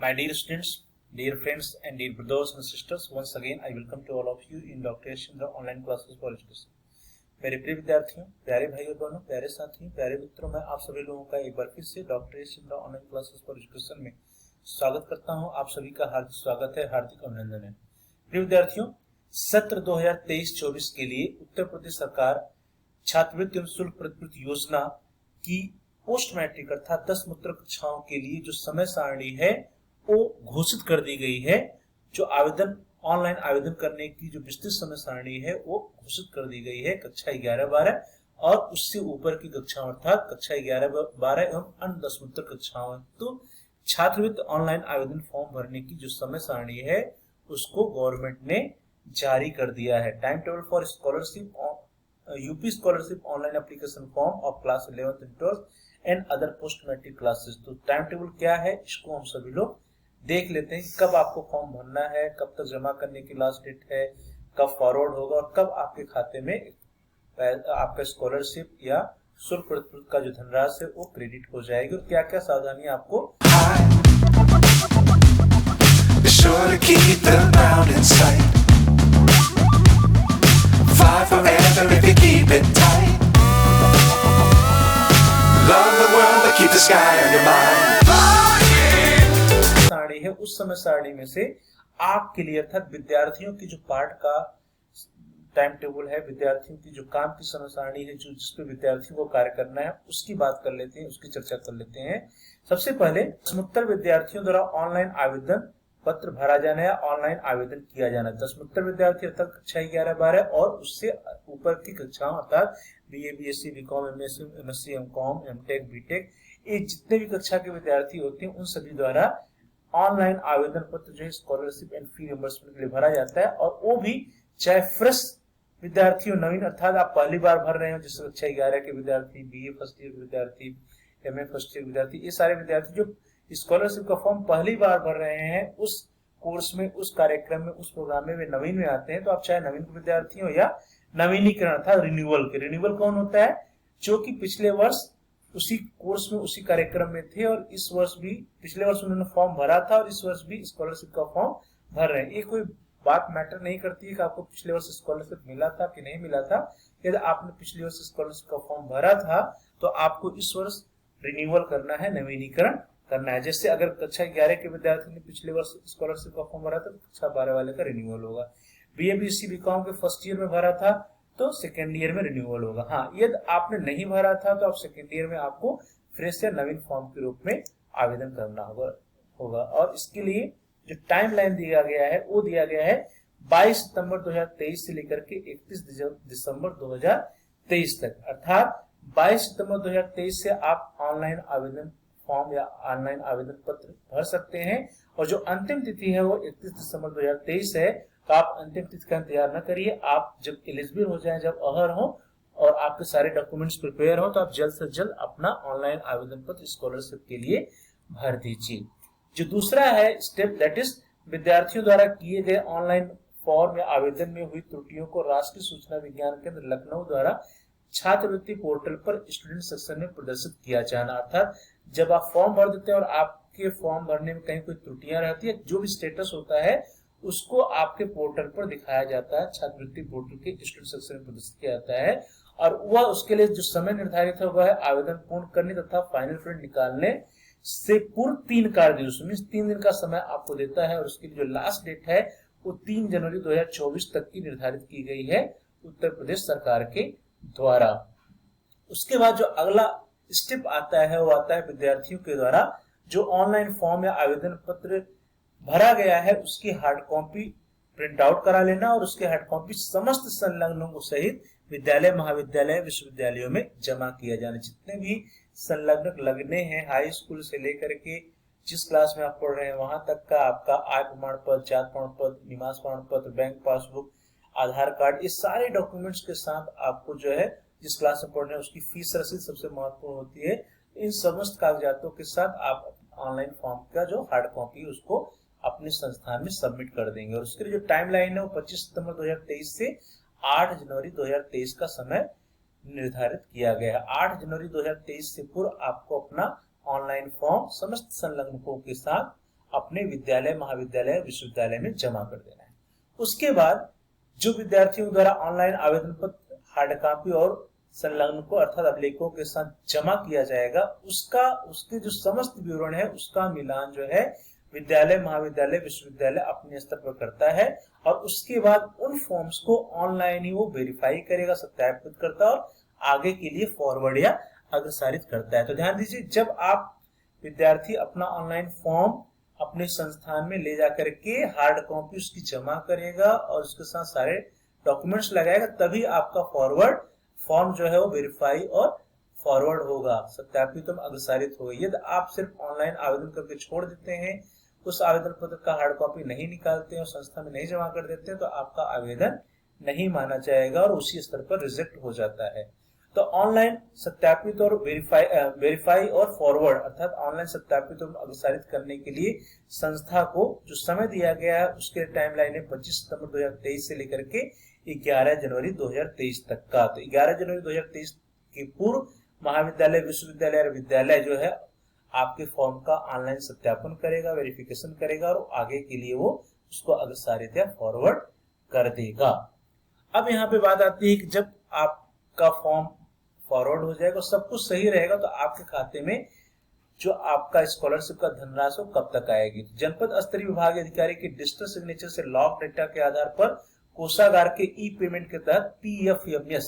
My dear students, dear friends, and dear brothers and sisters, once again I welcome to all of you in Dr. Yashindra online classes for education. मेरे प्रिय विद्यार्थियों, प्यारे भाइयों बहनों, प्यारे साथियों, प्यारे मित्रों, मैं आप सभी लोगों का एक बार फिर से doctor Yashindra online classes for education में स्वागत करता हूं। आप सभी का हार्दिक स्वागत है, हार्दिक अभिनंदन है। प्रिय विद्यार्थियों, सत्र 2023-24 के लिए उत्तर प्रदेश सरकार छात्रवृत्ति एवं शुल्क प्रतिपूर्ति योजना की पोस्ट मैट्रिक अर्थात 10 कक्षाओं के लिए जो समय सारणी है वो घोषित कर दी गई है। जो आवेदन ऑनलाइन आवेदन करने की जो विस्तृत समय सारणी है वो घोषित कर दी गई है कक्षा 11-12 और उससे ऊपर की कक्षाओं अर्थात कक्षा 11-12 एवं अन्य 10 कक्षाओं। तो छात्रवृत्ति ऑनलाइन आवेदन फॉर्म भरने की जो समय सारणी है उसको गवर्नमेंट ने जारी कर दिया है। Time table for scholarship UP scholarship online application form of class 11th and 12th and other post matric classes. तो टाइम टेबल क्या है इसको हम सभी लोग देख लेते हैं। कब आपको फॉर्म भरना है, कब तक जमा करने की लास्ट डेट है, कब फॉरवर्ड होगा और कब आपके खाते में आपका स्कॉलरशिप या शुल्क प्रतिपूर्ति का जो धनराशि है वो क्रेडिट हो जाएगी और क्या क्या सावधानी आपको सारणी है। उस समय सारणी में से आपके लिए अर्थात विद्यार्थियों की जो पाठ का टाइम टेबल है, विद्यार्थियों की जो काम की समय सारणी है, जो जिसपे विद्यार्थियों को कार्य करना है उसकी बात कर लेते हैं, उसकी चर्चा कर लेते हैं। सबसे पहले दसमोत्तर विद्यार्थियों द्वारा ऑनलाइन आवेदन पत्र भरा जाना है, ऑनलाइन आवेदन किया जाना है। दसमोत्तर विद्यार्थी अर्थात कक्षा 11-12 और उससे ऊपर की कक्षाओं अर्थात BA, BSc, BCom, MSc, MCom, MTech, BTech, ये जितने भी कक्षा के विद्यार्थी होते हैं उन सभी द्वारा ऑनलाइन आवेदन पत्र जो है स्कॉलरशिप एंड फी रियंबर्समेंट के लिए भरा जाता है। और वो भी चाहे फ्रेश विद्यार्थी हो, नवीन अर्थात आप पहली बार भर रहे हो, जैसे कक्षा 11 के विद्यार्थी, बीए फर्स्ट ईयर के विद्यार्थी, एमए फर्स्ट ईयर के विद्यार्थी, ये सारे विद्यार्थी जो स्कॉलरशिप का फॉर्म पहली बार भर रहे हैं उस कोर्स में, उस कार्यक्रम में, उस प्रोग्राम में वे नवीन में आते हैं। तो आप चाहे नवीन विद्यार्थी हो या नवीनीकरण अर्थात रिन्यूअल के। रिन्यूअल कौन होता है? जो कि पिछले वर्ष उसी कोर्स में उसी कार्यक्रम में थे और इस वर्ष भी पिछले वर्ष उन्होंने फॉर्म भरा था और इस वर्ष भी स्कॉलरशिप का फॉर्म भर रहे हैं। ये कोई बात मैटर नहीं करती है कि आपको पिछले वर्ष स्कॉलरशिप मिला था कि नहीं मिला था। यदि आपने पिछले वर्ष स्कॉलरशिप का फॉर्म भरा था तो आपको इस वर्ष रिन्यूअल करना है, नवीनीकरण करना है। जैसे अगर कक्षा 11 के विद्यार्थी ने पिछले वर्ष स्कॉलरशिप का फॉर्म भरा था तो कक्षा 12 वाले का रिन्यूअल होगा। बीए, बीएससी, बीकॉम के फर्स्ट ईयर में भरा था तो सेकेंड ईयर में रिन्यूअल होगा। हाँ, यदि आपने नहीं भरा था तो आप सेकेंड ईयर में आपको फ्रेश या नवीन फॉर्म के रूप में आवेदन करना होगा। और इसके लिए जो टाइम लाइन दिया गया है वो दिया गया है 22 सितंबर 2023 से लेकर के 31 दिसंबर 2023 तक। अर्थात 22 सितंबर 2023 से आप ऑनलाइन आवेदन फॉर्म या ऑनलाइन आवेदन पत्र भर सकते हैं और जो अंतिम तिथि है वो 31 दिसंबर 2023 है। तो आप अंतिम तिथि का इंतजार न करिए, आप जब एलिजिबल हो जाएं, जब अहर हो और आपके सारे डॉक्यूमेंट्स प्रिपेयर हो तो आप जल्द से जल्द अपना ऑनलाइन आवेदन पत्र स्कॉलरशिप के लिए भर दीजिए। जो दूसरा है स्टेप दैट इज विद्यार्थियों द्वारा किए गए ऑनलाइन फॉर्म या आवेदन में हुई त्रुटियों को राष्ट्रीय सूचना विज्ञान केंद्र लखनऊ द्वारा छात्रवृत्ति पोर्टल पर स्टूडेंट सेक्शन में प्रदर्शित किया जाना। अर्थात जब आप फॉर्म भर देते हैं और आपके फॉर्म भरने में कहीं कोई त्रुटियां रहती है, जो भी स्टेटस होता है उसको आपके पोर्टल पर दिखाया जाता है, छात्रवृत्ति पोर्टल के स्टूडेंट सेक्शन में प्रदर्शित किया जाता है। और वह उसके लिए जो समय निर्धारित है वह है आवेदन पूर्ण करने तथा फाइनल प्रिंट निकालने से पूर्व 3 कार्य दिवस मीन 3 दिन का समय आपको देता है। और उसकी जो लास्ट डेट है वो 3 जनवरी 2024 तक की निर्धारित की गई है उत्तर प्रदेश सरकार के द्वारा। उसके बाद जो अगला स्टेप आता है वो आता है विद्यार्थियों के द्वारा जो ऑनलाइन फॉर्म या आवेदन पत्र भरा गया है उसकी हार्ड कॉपी प्रिंट आउट करा लेना और उसके हार्ड कॉपी समस्त संलग्नों को सहित विद्यालय, महाविद्यालय, विश्वविद्यालयों में जमा किया जाना। जितने भी संलग्न लगने हैं हाई स्कूल से लेकर के जिस क्लास में आप पढ़ रहे हैं वहां तक का आपका आय प्रमाण पत्र, जात प्रमाण पत्र, निवास प्रमाण पत्र, बैंक पासबुक, आधार कार्ड, ये सारे डॉक्यूमेंट्स के साथ आपको जो है जिस क्लास में पढ़ रहे हैं उसकी फीस रसीद सबसे महत्वपूर्ण होती है। इन समस्त कागजातों के साथ आप ऑनलाइन फॉर्म का जो हार्ड कॉपी उसको अपने संस्थान में सबमिट कर देंगे। और उसके लिए जो टाइम लाइन है वो 25 सितंबर 2023 से 8 जनवरी 2023 का समय निर्धारित किया गया है। 8 जनवरी 2023 से पूर्व आपको अपना ऑनलाइन फॉर्म समस्त संलग्नकों के साथ अपने विद्यालय, महाविद्यालय, विश्वविद्यालय में जमा कर देना है। उसके बाद जो विद्यार्थियों द्वारा ऑनलाइन आवेदन पत्र, हार्ड कॉपी और संलग्नकों अर्थात अभिलेखों के साथ जमा किया जाएगा, उसके जो समस्त विवरण है उसका मिलान जो है विद्यालय, महाविद्यालय, विश्वविद्यालय अपने स्तर पर करता है और उसके बाद उन फॉर्म्स को ऑनलाइन ही वो वेरीफाई करेगा, सत्यापित करता है और आगे के लिए फॉरवर्ड या अग्रसारित करता है। तो ध्यान दीजिए, जब आप विद्यार्थी अपना ऑनलाइन फॉर्म अपने संस्थान में ले जाकर के हार्ड कॉपी उसकी जमा करेगा और उसके साथ सारे डॉक्यूमेंट्स लगाएगा, तभी आपका फॉरवर्ड फॉर्म जो है वो वेरीफाई और फॉरवर्ड होगा, सत्यापित और अग्रसारित होगा। यदि आप सिर्फ ऑनलाइन आवेदन करके छोड़ देते हैं, उस आवेदन पत्र का हार्ड कॉपी नहीं निकालते हैं और संस्था में नहीं जमा कर देते हैं, तो आपका आवेदन नहीं माना जाएगा और उसी स्तर पर रिजेक्ट हो जाता है। तो ऑनलाइन सत्यापित और वेरीफाई और फॉरवर्ड अर्थात ऑनलाइन सत्यापित और अग्रसारित करने के लिए संस्था को जो समय दिया गया है उसके टाइमलाइन है 25 सितंबर 2023 से लेकर के 11 जनवरी 2023 तक का। तो 11 जनवरी 2023 के पूर्व महाविद्यालय, विश्वविद्यालय और विद्यालय जो है आपके फॉर्म का ऑनलाइन सत्यापन करेगा, वेरिफिकेशन करेगा और आगे के लिए वो उसको अग्रसारित या फॉरवर्ड कर देगा। अब यहाँ पे बात आती है कि जब आपका फॉर्म फॉरवर्ड हो जाएगा, सब कुछ सही रहेगा, तो आपके खाते में जो आपका स्कॉलरशिप का धनराशि कब तक आएगी। जनपद स्तरीय विभागीय अधिकारी के डिजिटल सिग्नेचर से लॉग डेटा के आधार पर कोषागार के ई पेमेंट के तहत PFMS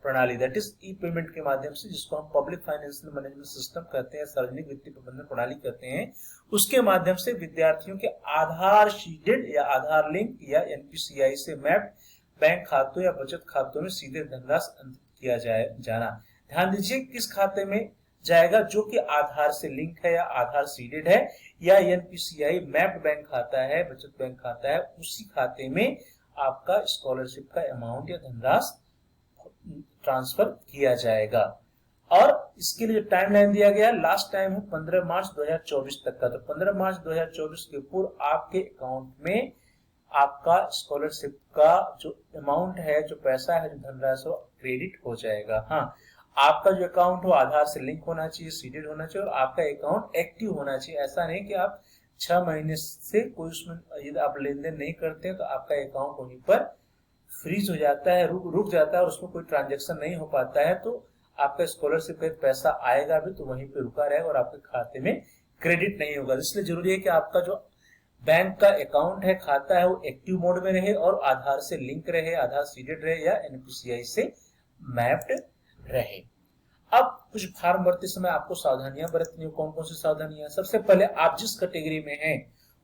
प्रणाली, दैट इज ई पेमेंट के माध्यम से, जिसको हम पब्लिक फाइनेंशियल मैनेजमेंट सिस्टम कहते हैं, सार्वजनिक वित्तीय प्रबंधन प्रणाली कहते हैं, उसके माध्यम से विद्यार्थियों के आधार शीटेड या आधार लिंक या NPCI से मैप्ड बैंक खातों या बचत खातों में सीधे धनराशि अंतरित किया जाना। ध्यान दीजिए, किस खाते में जाएगा, जो कि आधार से लिंक है या आधार सीडेड है या NPCI मैप्ड बैंक खाता है, बचत बैंक खाता है, उसी खाते में आपका स्कॉलरशिप का अमाउंट या धनराशि ट्रांसफर किया जाएगा। और इसके लिए जो टाइमलाइन दिया गया, लास्ट टाइम है 15 मार्च 2024 तक का। तो 15 मार्च 2024 के पूर्व आपके अकाउंट में आपका स्कॉलरशिप का जो अमाउंट है, जो पैसा है, जो धनराशि क्रेडिट हो जाएगा। हाँ, आपका जो अकाउंट हो आधार से लिंक होना चाहिए, सीडेड होना चाहिए और आपका अकाउंट एक्टिव होना चाहिए। ऐसा नहीं कि आप 6 महीने से कोई उसमें यदि आप लेन देन नहीं करते हैं तो आपका अकाउंट वहीं पर फ्रीज हो जाता है, रुक जाता है और उसमें कोई ट्रांजेक्शन नहीं हो पाता है, तो आपका स्कॉलरशिप का पैसा आएगा भी तो वहीं पे रुका रहेगा और आपके खाते में क्रेडिट नहीं होगा। इसलिए जरूरी है कि आपका जो बैंक का अकाउंट है, खाता है, वो एक्टिव मोड में रहे और आधार से लिंक रहे, आधार सीडेड रहे या NPCI से मैप्ड रहे। अब कुछ फॉर्म भरते समय आपको सावधानियां बरतनी है। कौन कौन सी सावधानियां? सबसे पहले आप जिस कैटेगरी में हैं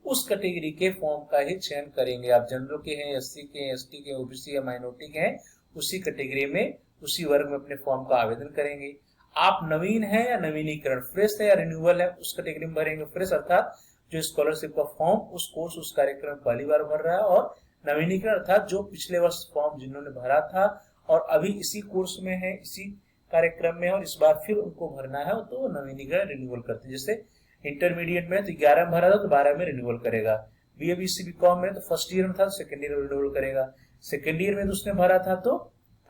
उस कैटेगरी के फॉर्म का ही चयन करेंगे। आप जनरल के हैं, SC के हैं, ST के, OBC या माइनॉरिटी के हैं, उसी कैटेगरी में, उसी वर्ग में अपने फॉर्म का आवेदन करेंगे। आप नवीन है या नवीनीकरण, फ्रेश है या रिन्यूअल है, उस कैटेगरी में भरेंगे। फ्रेश अर्थात जो स्कॉलरशिप का फॉर्म उस कोर्स, उस कार्यक्रम में पहली बार भर रहा है, और नवीनीकरण अर्थात जो पिछले वर्ष फॉर्म जिन्होंने भरा था और अभी इसी कोर्स में है, इसी कार्यक्रम में और इस बार फिर उनको भरना है, तो नवीनीकरण रिन्यूअल करते हैं। जैसे इंटरमीडिएट में तो 11 में भरा था तो 12 में रिन्यूअल करेगा। BA BC BCom में तो फर्स्ट ईयर में था तो सेकंड ईयर में रिन्यूअल करेगा। सेकंड ईयर में तो उसने भरा था तो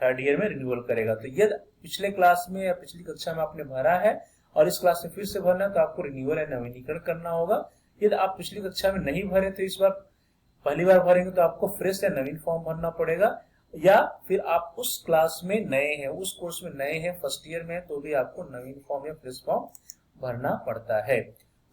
थर्ड ईयर में रिन्यूअल करेगा। तो यदि पिछले क्लास में या पिछली कक्षा में आपने भरा है और इस क्लास में फिर से भरना है तो आपको रिन्यूअल या नवीनीकरण करना होगा। यदि आप पिछली कक्षा में नहीं भरे तो इस बार पहली बार भरेंगे तो आपको फ्रेश या नवीन फॉर्म भरना पड़ेगा, या फिर आप उस क्लास में नए हैं, उस कोर्स में नए हैं, फर्स्ट ईयर में, तो भी आपको नवीन फॉर्म या फ्रेश फॉर्म भरना पड़ता है।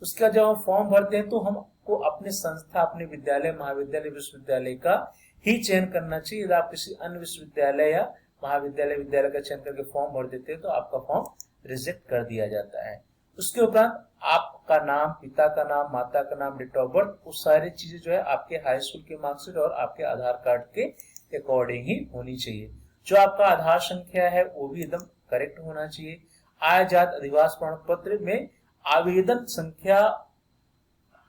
उसके बाद जब हम फॉर्म भरते हैं तो हमको अपने संस्था, अपने विद्यालय, महाविद्यालय, विश्वविद्यालय का ही चयन करना चाहिए। यदि आप किसी अन्य विश्वविद्यालय या महाविद्यालय, विद्यालय का चयन करके फॉर्म भर देते हैं तो आपका फॉर्म रिजेक्ट कर दिया जाता है। उसके उपरांत आपका नाम, पिता का नाम, माता का नाम, डेट ऑफ बर्थ, वो सारी चीजें जो है आपके हाई स्कूल के मार्कशीट और आपके आधार कार्ड के अकॉर्डिंग ही होनी चाहिए। जो आपका आधार संख्या है वो भी एकदम करेक्ट होना चाहिए। आय, जात, अधिवास प्रमाण पत्र में आवेदन संख्या,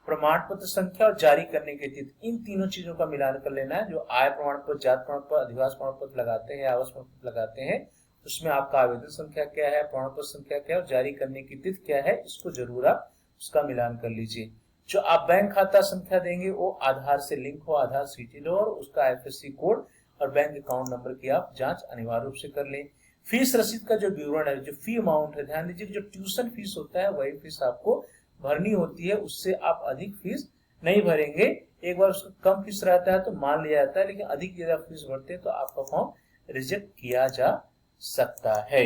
प्रमाण पत्र संख्या और जारी करने की तिथि, इन तीनों चीजों का मिलान कर लेना है। जो आय प्रमाण पत्र, जात प्रमाण पत्र, अधिवास प्रमाण पत्र लगाते हैं, आवास प्रमाण पत्र लगाते हैं, उसमें आपका आवेदन संख्या क्या है, प्रमाण पत्र संख्या क्या है और जारी करने की तिथि क्या है, इसको जरूर आप उसका मिलान कर लीजिए। जो आप बैंक खाता संख्या देंगे वो आधार से लिंक हो, आधार सीटेड हो और उसका IFSC कोड और बैंक अकाउंट नंबर की आप जांच अनिवार्य रूप से कर लें। फीस रसीद का जो विवरण है, जो फी अमाउंट है, ध्यान दीजिए जो ट्यूशन फीस होता है वही फीस आपको भरनी होती है, उससे आप अधिक फीस नहीं भरेंगे, एक बार उसका कम फीस रहता है तो मान लिया जाता है, लेकिन अधिक यदि आप फीस भरते हैं तो आपका फॉर्म रिजेक्ट किया जा सकता है।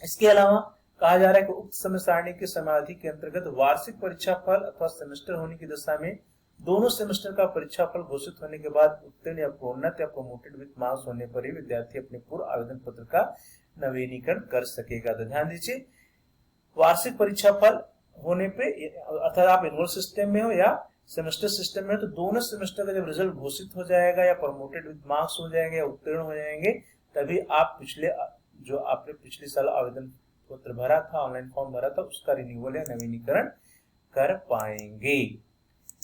इसके अलावा कहा जा रहा है कि उक्त समय सारणी के समाधि के अंतर्गत वार्षिक परीक्षा फल अथवा सेमेस्टर होने की दशा में दोनों सेमेस्टर का परीक्षा फल घोषित होने के बाद उत्तीर्ण या प्रोन्नत या प्रोमोटेड विथ मार्क्स होने पर ही विद्यार्थी अपने पूर्व आवेदन पत्र का नवीनीकरण कर सकेगा। तो ध्यान दीजिए, वार्षिक परीक्षा फल होने पे अर्थात आप एनुअल सिस्टम में हो या सेमेस्टर सिस्टम में, तो दोनों सेमेस्टर का जब रिजल्ट घोषित हो जाएगा या प्रमोटेड विद मार्क्स हो जाएंगे या उत्तीर्ण हो जाएंगे, तभी आप जो आपने पिछले साल आवेदन पत्र भरा था, ऑनलाइन फॉर्म भरा था, उसका रिन्यूअल या नवीनीकरण कर पाएंगे।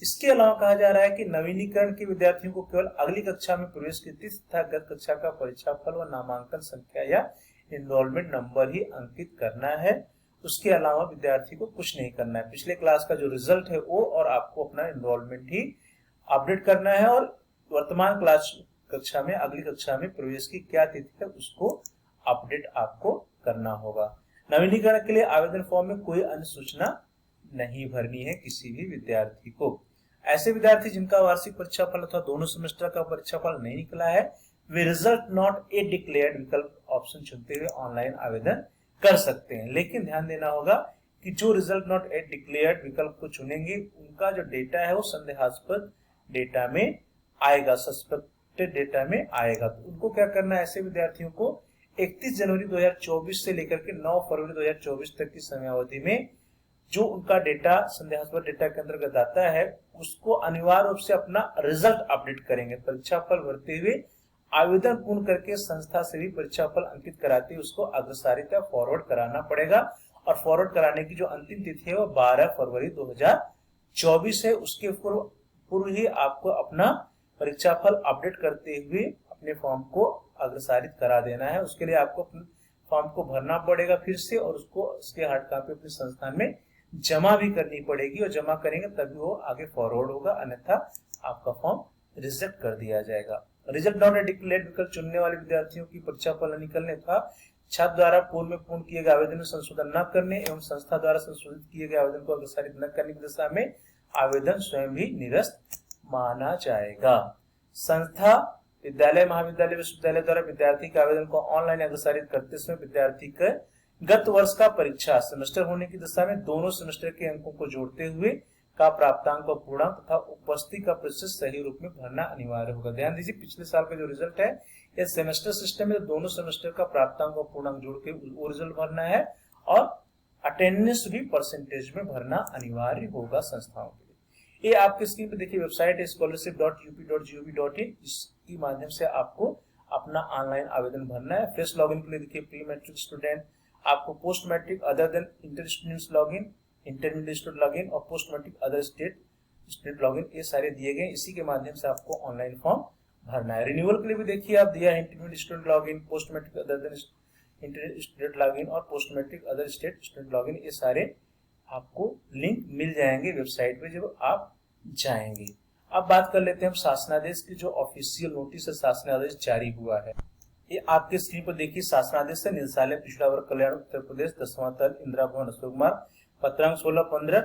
इसके अलावा कहा जा रहा है कि नवीनीकरण के विद्यार्थियों को केवल अगली कक्षा में प्रवेश की तिथि तथा गत कक्षा का परीक्षा फल व नामांकन संख्या या एनरोलमेंट नंबर ही अंकित करना है। उसके अलावा विद्यार्थी को कुछ नहीं करना है। पिछले क्लास का जो रिजल्ट है वो और आपको अपना एनरोलमेंट ही अपडेट करना है, और वर्तमान क्लास कक्षा में अगली कक्षा में प्रवेश की क्या तिथि है उसको अपडेट आपको करना होगा। नवीनीकरण के लिए आवेदन फॉर्म में कोई अन्य सूचना नहीं भरनी है किसी भी विद्यार्थी को। ऐसे विद्यार्थी जिनका वार्षिक परीक्षा फल अथवा दोनों सेमेस्टर का परीक्षा फल नहीं निकला है, वे रिजल्ट नॉट ए डिक्लेयर्ड विकल्प ऑप्शन चुनते हुए ऑनलाइन आवेदन कर सकते हैं। लेकिन ध्यान देना होगा कि जो रिजल्ट नॉट ए डिक्लेयर्ड विकल्प को चुनेंगे उनका जो डेटा है वो संदेहास्पद डेटा में आएगा, सस्पेक्टेड डेटा में आएगा। तो उनको क्या करना है, ऐसे विद्यार्थियों को 31 जनवरी 2024 से लेकर के 9 फरवरी 2024 तक की समयावधि में जो उनका डेटा संदेहास्पद डेटा के अंतर्गत आता है उसको अनिवार्य रूप से अपना रिजल्ट अपडेट करेंगे। परीक्षा फल भरते हुए आवेदन पूर्ण करके संस्था से भी परीक्षा फल अंकित कराते उसको अग्रसारित या फॉरवर्ड कराना पड़ेगा, और फॉरवर्ड कराने की जो अंतिम तिथि है वो 12 फरवरी 2024 है। उसके पूर्व ही आपको अपना परीक्षा फल अपडेट करते हुए अपने फॉर्म को अग्रसारित करा देना है। उसके लिए आपको फॉर्म को भरना पड़ेगा फिर से, और उसको उसके हार्ड कॉपी अपने संस्थान में जमा भी करनी पड़ेगी, और जमा करेंगे तभी वो आगे फॉरवर्ड होगा, अन्यथा आपका फॉर्म रिजेक्ट कर दिया जाएगा। रिजल्ट नॉट डिक्लेयर्ड विकल्प चुनने वाले विद्यार्थियों की परीक्षा फल न निकलने तथा छात्र द्वारा पूर्व में पूर्ण किए गए आवेदन में संशोधन न करने एवं संस्था द्वारा संशोधित किए गए आवेदन को अग्रसारित न करने की दशा में आवेदन स्वयं भी निरस्त माना जाएगा। संस्था, विद्यालय, महाविद्यालय, विश्वविद्यालय द्वारा विद्यार्थी के आवेदन को ऑनलाइन अग्रसारित करते समय विद्यार्थी के गत वर्ष का परीक्षा सेमेस्टर होने की दशा में दोनों सेमेस्टर के अंकों को जोड़ते हुए का प्राप्तांक व पूर्णांक तथा उपस्थिति का प्रतिशत सही रूप में भरना अनिवार्य होगा। ध्यान दीजिए, पिछले साल का जो रिजल्ट है यह सेमेस्टर सिस्टम में दोनों सेमेस्टर का प्राप्तांक व पूर्णांक जोड़ के वो रिजल्ट भरना है, और अटेंडेंस भी परसेंटेज में भरना अनिवार्य होगा संस्थाओं के लिए। ये आपके स्क्रीन पे देखिए वेबसाइट है scholarship.up.gov.in, इसकी माध्यम से आपको अपना ऑनलाइन आवेदन भरना है। फ्रेश लॉगिन के लिए देखिए प्री मैट्रिक स्टूडेंट, आपको post matric other than inter students login, intermediate student login और post matric other state student login, ये सारे दिए गए। इसी के माध्यम से आपको ऑनलाइन फॉर्म भरना है। रिन्यूअल के लिए भी देखिए आप दिया है intermediate student login, post matric other than intermediate student login और post matric other state student login, ये सारे आपको लिंक मिल जाएंगे वेबसाइट पे जब आप जाएंगे। अब बात कर लेते हैं हम शासनादेश की, जो ऑफिशियल नोटिस है शासनादेश जारी हुआ है। ये आपके स्क्रीन पर देखिए शासनादेश है निदेशालय पिछड़ा वर्ग कल्याण उत्तर प्रदेश 10वां तल इंदिरा भवन अशोक मार्ग, पत्रांक 16-15,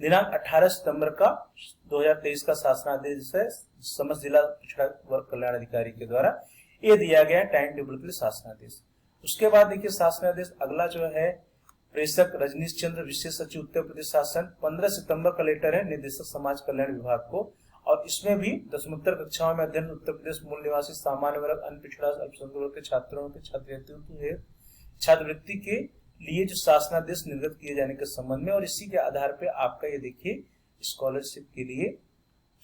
दिनांक 18 सितंबर का 2023 का शासनादेश है समस्त जिला पिछड़ा वर्ग कल्याण अधिकारी के द्वारा ये दिया गया टाइम टेबल के लिए शासनादेश। उसके बाद देखिए शासनादेश अगला जो है प्रेषक रजनीश चंद्र विशेष सचिव उत्तर प्रदेश शासन 15 सितंबर का लेटर है निदेशक समाज कल्याण विभाग को, और इसमें भी दसमोत्तर कक्षाओं में अध्ययन उत्तर प्रदेश मूल निवासी सामान्य वर्ग अन्य पिछड़ा अल्पसंख्यक वर्ग के छात्रों के छात्रवृत्ति के लिए जो शासनादेश निर्गत किए जाने के संबंध में, और इसी के आधार पे आपका ये देखिए स्कॉलरशिप के लिए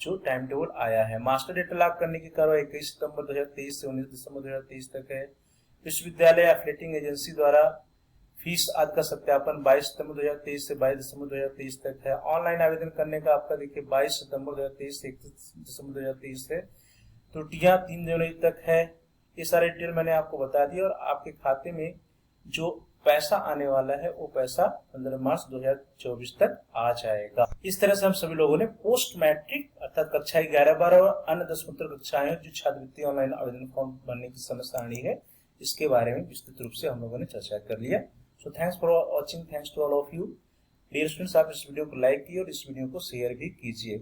जो टाइम टेबल आया है। मास्टर डेटा लॉक करने की कार्रवाई 21 सितंबर 2023 से 19 दिसंबर 2023 तक है। विश्वविद्यालय एफिलिएटिंग एजेंसी द्वारा फीस आदि का सत्यापन 22 सितंबर 2023 से 22 दिसंबर 2023 तक है। ऑनलाइन आवेदन करने का आपका देखिए 22 सितंबर 2023 से 31 दिसंबर 2023 है। त्रुटियां 3 जनवरी तक है। ये सारे डिटेल मैंने आपको बता दिया, और आपके खाते में जो पैसा आने वाला है वो पैसा 15 मार्च 2024 तक आ जाएगा। इस तरह से हम सभी लोगों ने पोस्ट मैट्रिक अर्थात कक्षा 11-12 और अन्य दसमोत्तर कक्षाएं जो छात्रवृत्ति ऑनलाइन आवेदन फॉर्म भरने की समय सारणी है, इसके बारे में विस्तृत रूप से हम लोगों ने चर्चा कर लिया। So thanks for watching, thanks to all of you dear students. आप इस वीडियो को लाइक कीजिए और इस वीडियो को शेयर भी कीजिए।